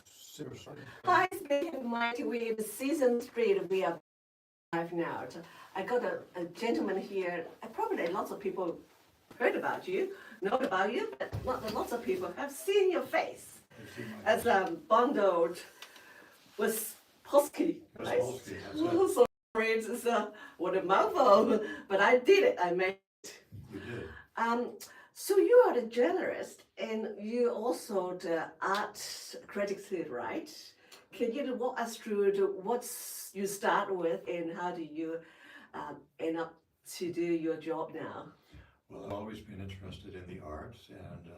Seriously. Hi, speaking of Maeya TV, season 3 we are live now. I got a gentleman here. Probably lots of people heard about you, know about you, but lots of people have seen your face as Bonzo Wyszpolski. Right? Wyszpolski, that's Oh, it. sorry, it's what a mouthful, but I did it. I made. You did. So you are the journalist, and you also the art critic, right? Can you walk us through what you start with, and how do you end up to do your job now? Well, I've always been interested in the arts, and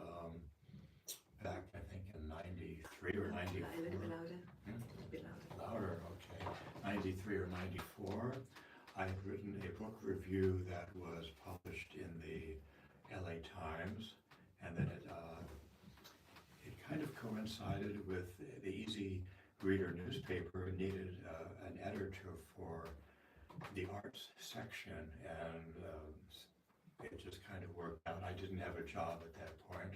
back I think in '93 or '94. A little bit louder. Hmm? A bit louder. Louder, okay. '93 or '94. I had written a book review that was published in the LA Times, and then it kind of coincided with the Easy Reader newspaper. It needed an editor for the arts section, and it just kind of worked out. I didn't have a job at that point,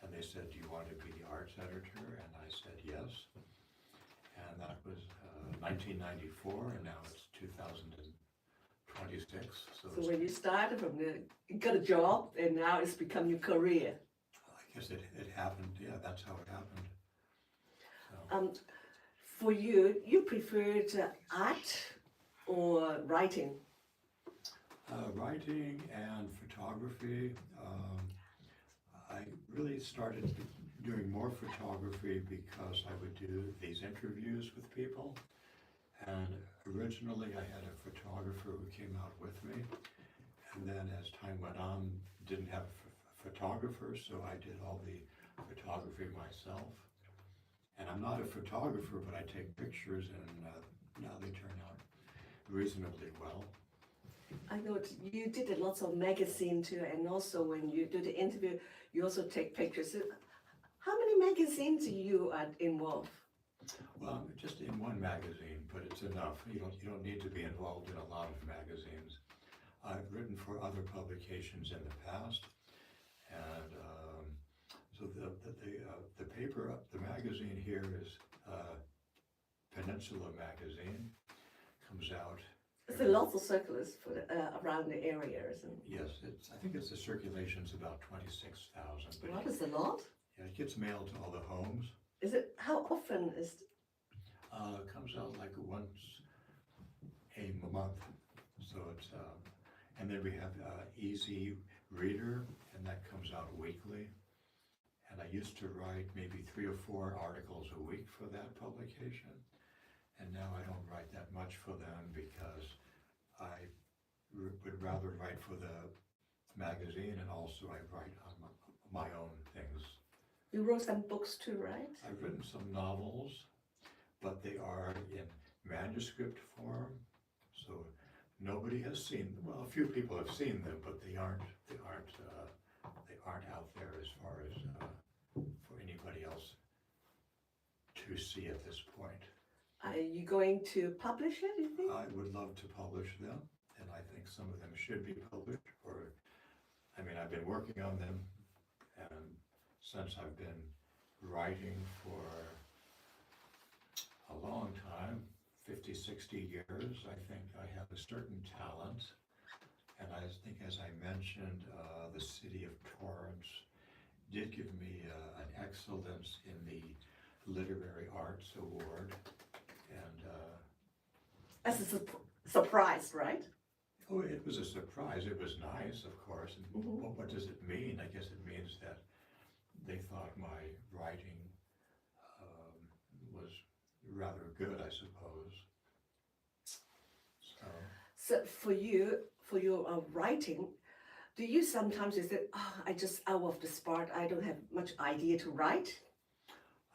and they said, "Do you want to be the arts editor?" And I said yes. And that was 1994, and now it's 2026. So when you started from there, you got a job, and now it's become your career. I guess it happened. Yeah, that's how it happened. So. For you, you preferred art or writing? Writing and photography. I really started doing more photography because I would do these interviews with people. And originally I had a photographer who came out with me. And then as time went on, didn't have a photographer, so I did all the photography myself. And I'm not a photographer, but I take pictures, and now they turn out reasonably well. I know you did lots of magazine too, and also when you do the interview, you also take pictures. How many magazines you are involved? Well, just in one magazine, but it's enough. You don't need to be involved in a lot of magazines. I've written for other publications in the past, and so the paper, the magazine here is Peninsula Magazine. Comes out. There's lots of circulars for around the area, isn't it? Yes, I think the circulation's about 26,000. What is a lot? Yeah, it gets mailed to all the homes. Is it? How often is? It comes out like once a month. So it's and then we have Easy Reader, and that comes out weekly. And I used to write maybe 3 or 4 articles a week for that publication. And now I don't write that much for them because I would rather write for the magazine, and also I write on my own things. You wrote some books too, right? I've written some novels, but they are in manuscript form, so nobody has seen them. Well, a few people have seen them, but they aren't out there as far as for anybody else to see at this point. Are you going to publish it, you think? I would love to publish them, and I think some of them should be published. I've been working on them, and since I've been writing for a long time, 50, 60 years, I think I have a certain talent. And I think, as I mentioned, the city of Torrance did give me an excellence in the Literary Arts Award. And As a surprise, right? oh, it was a surprise. It was nice, of course. And what does it mean? I guess it means that they thought my writing was rather good, I suppose. So for your writing, do you sometimes say, "Oh, I just out of the spot, I don't have much idea to write"?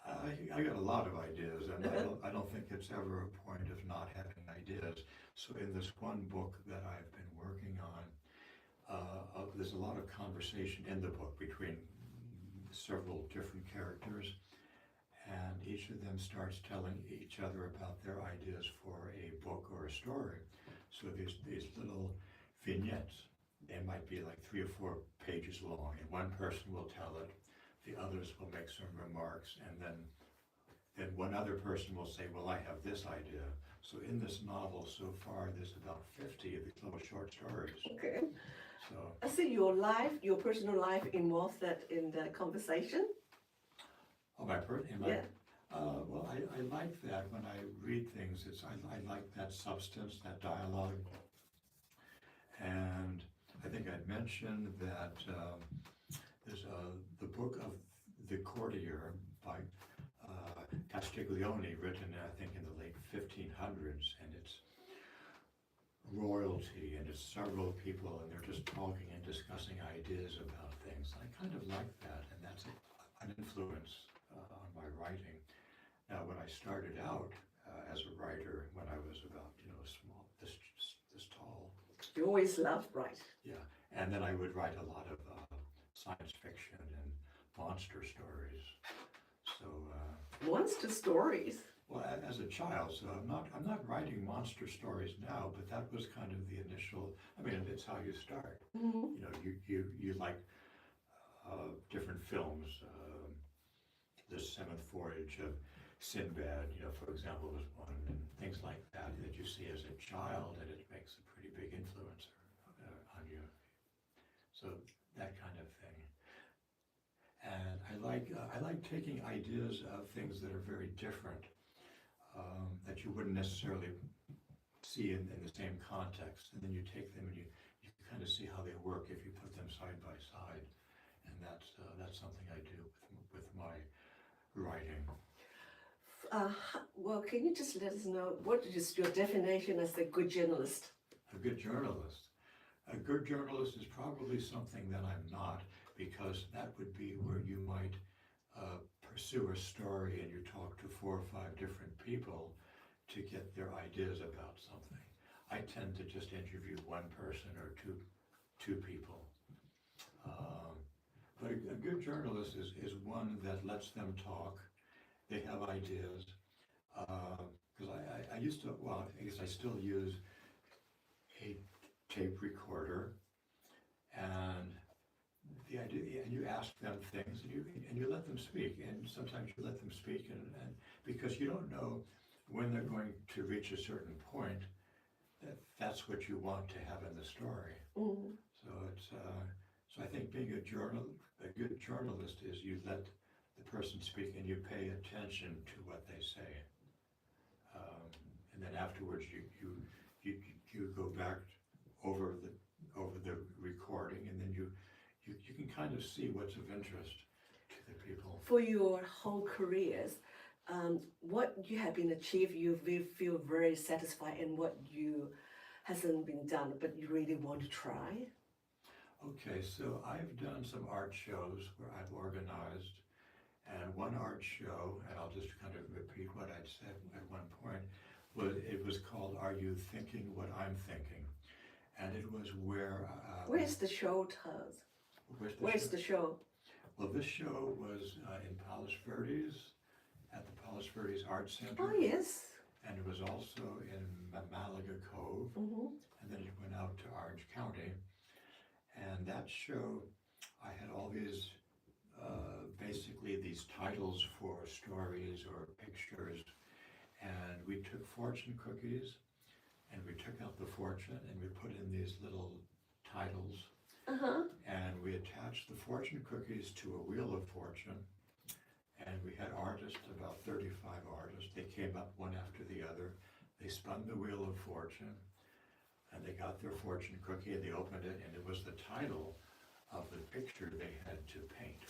I got a lot of ideas, and I don't think it's ever a point of not having ideas. So in this one book that I've been working on, there's a lot of conversation in the book between several different characters, and each of them starts telling each other about their ideas for a book or a story. So these little vignettes, they might be like 3 or 4 pages long, and one person will tell it, the others will make some remarks, and then then one other person will say, well, I have this idea. So in this novel so far, there's about 50 of these little short stories. Okay. So, I see your life, your personal life involves that in the conversation. oh, Yeah. Well, I like that when I read things. I like that substance, that dialogue. And I think I'd mentioned that there's the book of The Courtier by Castiglione, written I think in the late 1500s, and it's royalty, and it's several people, and they're just talking and discussing ideas about things. I kind of like that, and that's an influence on my writing. Now, when I started out as a writer, when I was about, small, this tall, You always loved, right? yeah, and then I would write a lot of science fiction and monster stories. So, Monster stories. well, as a child, so I'm not writing monster stories now, but that was kind of the initial. I mean, it's how you start. Mm-hmm. You like different films. The Seventh Voyage of Sinbad, for example, was one, and things like that you see as a child, and it makes a pretty big influence on you. So that kind of thing. And I like taking ideas of things that are very different, that you wouldn't necessarily see in the same context, and then you take them and you kind of see how they work if you put them side by side, and that's something I do with my writing. Well, can you just let us know what is your definition as a good journalist? A good journalist. A good journalist is probably something that I'm not, because that would be where you might pursue a story and you talk to 4 or 5 different people to get their ideas about something. I tend to just interview one person or two people. But a good journalist is one that lets them talk. They have ideas. Because I used to, well, I guess I still use a tape recorder, and the idea, and you ask them things, and you let them speak, and sometimes you let them speak, and because you don't know when they're going to reach a certain point, that's what you want to have in the story. Mm. So so I think being a good journalist is you let the person speak and you pay attention to what they say, and then afterwards you go back over the recording, and then you can kind of see what's of interest to the people. For your whole careers, what you have been achieved, you feel very satisfied, and what you hasn't been done, but you really want to try? Okay, so I've done some art shows where I've organized, and one art show, and I'll just kind of repeat what I'd said at one point, it was called "Are You Thinking What I'm Thinking?" And it was where... Where's the show, Tuz? Where's the show? Well, this show was in Palos Verdes, at the Palos Verdes Art Center. Oh, yes. And it was also in Malaga Cove, Mm-hmm. and then it went out to Orange County. And that show, I had all these, basically these titles for stories or pictures, and we took fortune cookies, and we took out the fortune, and we put in these little titles, Uh-huh. and we attached the fortune cookies to a wheel of fortune, and we had artists, about 35 artists. They came up one after the other. They spun the wheel of fortune, and they got their fortune cookie, and they opened it, and it was the title of the picture they had to paint.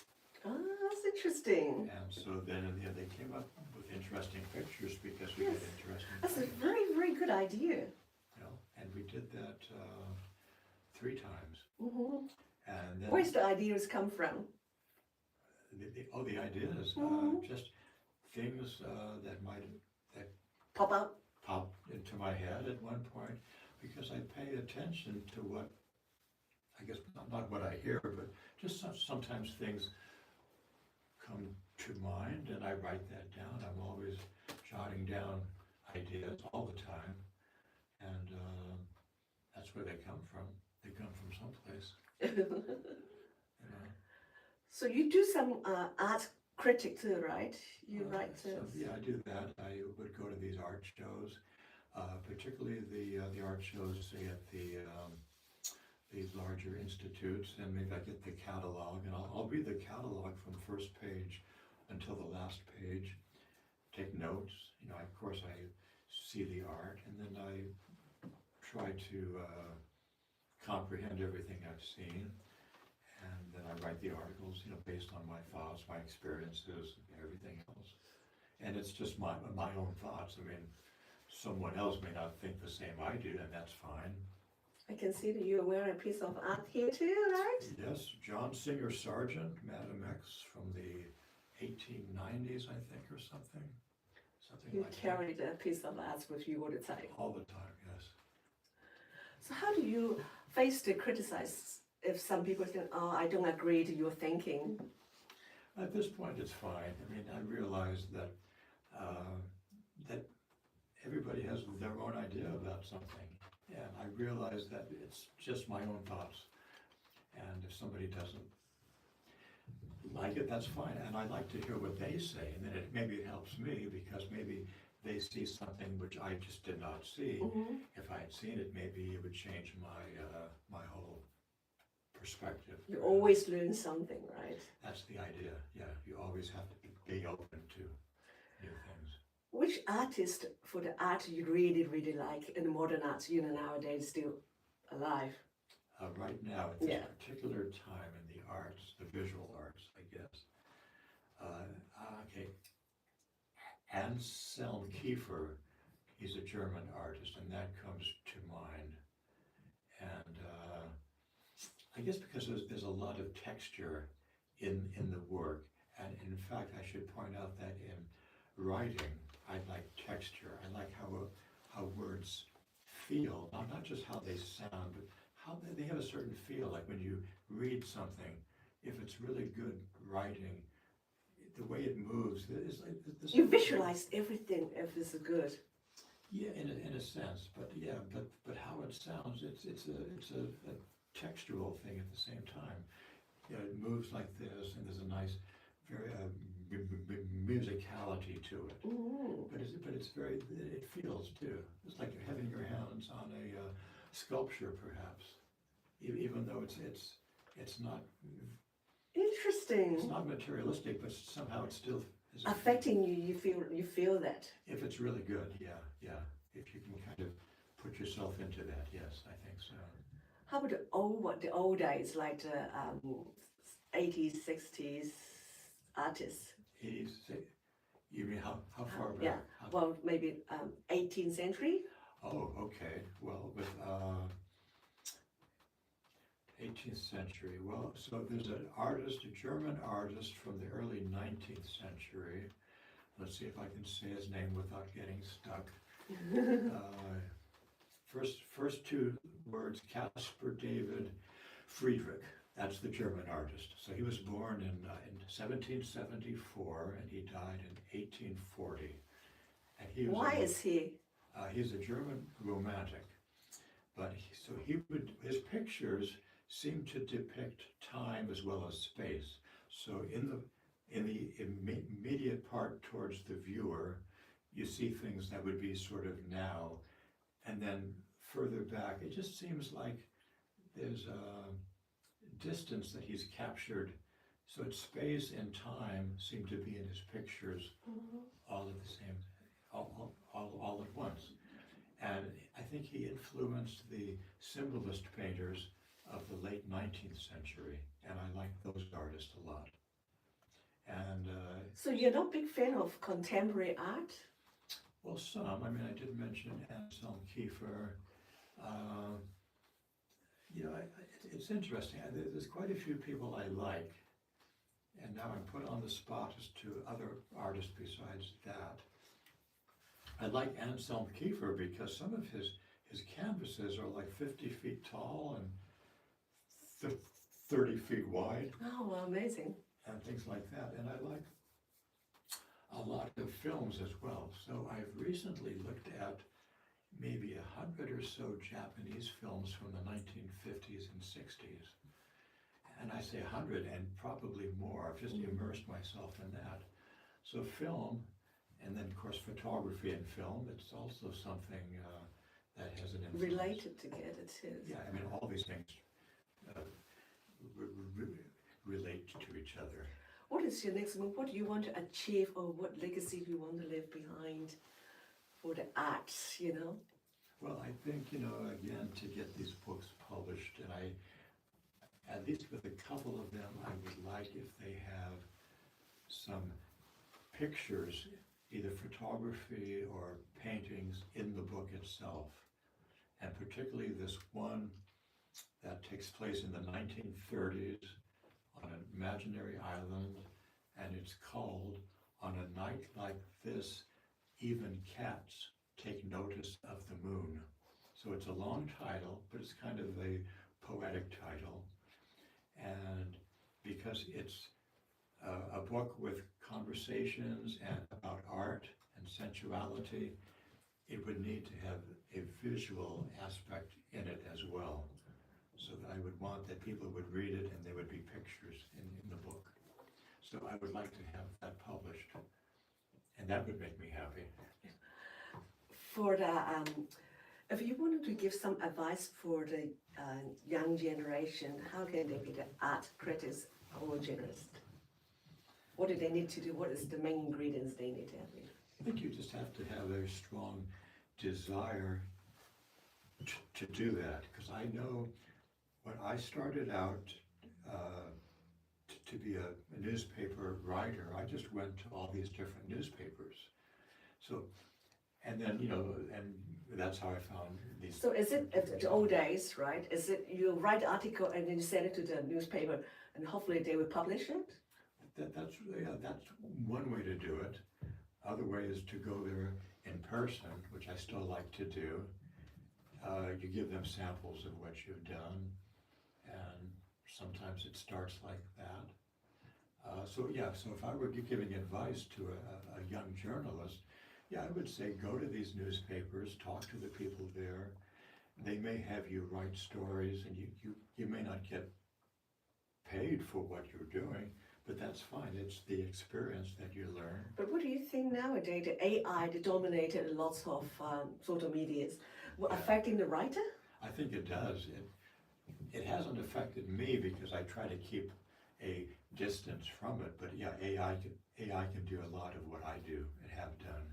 Ah, that's interesting. And so then they came up with interesting pictures because we Yes. had interesting That's a titles. very, very good idea. And we did that 3 times. Mm-hmm. And then Where's the ideas come from? the ideas, Mhm. just things that Pop up? popped into my head at one point, because I pay attention to what, I guess not what I hear, but just sometimes things come to mind, and I write that down. I'm always jotting down ideas all the time, and that's where they come from. They come from someplace. You know. So you do some art critic too, right? You write So, yeah, I do that. I would go to these art shows, particularly the art shows, say, at these larger institutes, and maybe I get the catalog, and I'll read the catalog from first page until the last page, take notes. You know, of course, I see the art, and then I try to comprehend everything I've seen, and then I write the articles, you know, based on my thoughts, my experiences, everything else. And it's just my own thoughts. I mean, someone else may not think the same I do, and that's fine. I can see that you're wearing a piece of art here too, right? Yes, John Singer Sargent, Madam X from the 1890s, I think, or something. Something You like that. carried a piece of art with you all the time. All the time, yes. So how do you face the criticize if some people think, oh, I don't agree to your thinking? At this point, it's fine. I mean, I realize that that everybody has their own idea about something, and I realize that it's just my own thoughts. And if somebody doesn't like it, that's fine. And I like to hear what they say, and then maybe it helps me because maybe they see something which I just did not see. Mm-hmm. If I had seen it, maybe it would change my whole perspective. You always learn something, right? That's the idea. Yeah, you always have to be open to new things. Which artist for the art you really, really like in the modern arts, you know, nowadays still alive? Right now, at this Yeah. particular time in the arts, the visual arts, I guess. Okay, Anselm Kiefer, he's a German artist, and that comes to mind. And I guess because there's a lot of texture in the work, and in fact, I should point out that in writing, I like texture. I like how words feel, not just how they sound, but how they have a certain feel. Like when you read something, if it's really good writing, the way it moves, it's like this. You visualize everything if it's good. Yeah, in a sense, but yeah, but how it sounds, it's a textural thing at the same time. You know, it moves like this, and there's a nice, very musicality to it. Mm. But it's very, it feels too. It's like you're having your hands on a sculpture, perhaps, even though it's not Interesting. materialistic, but somehow it still is Affecting you, you feel that. If it's really good, yeah. If you can kind of put yourself into that, yes, I think so. How about the old days, like the 80s, 60s artists? 80s, you mean how far back? Yeah, well, maybe 18th century? Oh, okay. Well, with 18th century, well, so there's an artist, a German artist from the early 19th century. Let's see if I can say his name without getting stuck. First two words, Caspar David Friedrich. That's the German artist. So he was born in 1774 and he died in 1840. And he was Why is he? He's a German romantic, but his pictures seem to depict time as well as space. So in the immediate part towards the viewer, you see things that would be sort of now, and then further back, it just seems like there's a distance that he's captured. So it's space and time seem to be in his pictures all at the same, all at once. And I think he influenced the symbolist painters of the late 19th century, and I like those artists a lot. And So you're not a big fan of contemporary art? well, some. I mean, I did mention Anselm Kiefer. You know, it's interesting. There's quite a few people I like, and now I'm put on the spot as to other artists besides that. I like Anselm Kiefer because some of his canvases are like 50 feet tall and 30 feet wide. Oh, well, amazing. And things like that. And I like a lot of films as well. So I've recently looked at maybe 100 or so Japanese films from the 1950s and 60s. and I say 100 and probably more. I've just immersed myself in that. So film, and then of course photography and film, it's also something that has an influence. Related together too. Yeah, I mean, all these things relate to each other. What is your next move? What do you want to achieve, or what legacy do you want to leave behind for the arts, you know? Well, I think, again, to get these books published, and at least with a couple of them, I would like if they have some pictures, either photography or paintings in the book itself. And particularly this one that takes place in the 1930s on an imaginary island, and it's called "On a Night Like This, Even Cats Take Notice of the Moon." So it's a long title, but it's kind of a poetic title. And because it's a book with conversations and about art and sensuality, it would need to have a visual aspect in it as well. So that I would want that people would read it and there would be pictures in the book. So I would like to have that published, and that would make me happy. For the, if you wanted to give some advice for the young generation, how can they be the art critics or journalists? What do they need to do? What is the main ingredients they need to have? I think you just have to have a strong desire to do that, because I know when I started out to be a newspaper writer, I just went to all these different newspapers. So, and then, and that's how I found these. So is it the old days, right? Is it you write the article and then you send it to the newspaper and hopefully they will publish it? That's one way to do it. Other way is to go there in person, which I still like to do. You give them samples of what you've done, and sometimes it starts like that. So if I were giving advice to a young journalist, I would say go to these newspapers, talk to the people there. They may have you write stories, and you may not get paid for what you're doing, but that's fine. It's the experience that you learn. But what do you think nowadays, the AI that dominated lots of social medias, will affecting the writer? I think it does. It hasn't affected me because I try to keep a distance from it, but AI can do a lot of what I do and have done.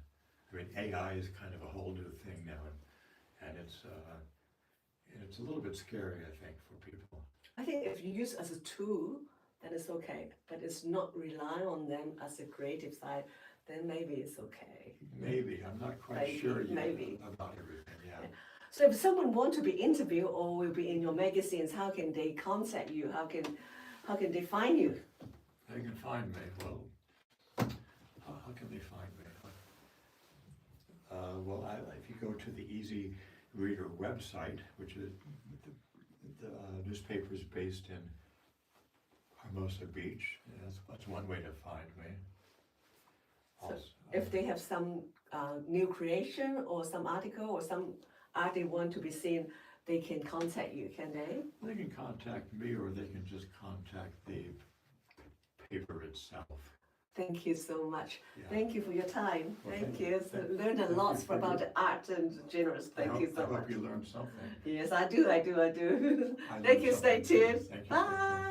I mean, AI is kind of a whole new thing now, and it's a little bit scary, I think, for people. I think if you use it as a tool, then it's okay. But it's not rely on them as a creative side, then maybe it's okay. Maybe. I'm not quite sure yet about everything, yeah. So if someone wants to be interviewed or will be in your magazines, how can they contact you? How can they find you? They can find me. Well, how can they find me? If you go to the Easy Reader website, which is the newspaper is based in Hermosa Beach, that's one way to find me. So if they have some new creation or some article or some art they want to be seen, they can contact you, can they? They can contact me, or they can just contact the paper itself. Thank you so much. Yeah. Thank you for your time. Well, thank you. Learned a thank lot you. about the art and generous. Thank you so I much. hope you learned something. Yes, I do. I Thank learned you. Stay something too. tuned. Thank you. Bye.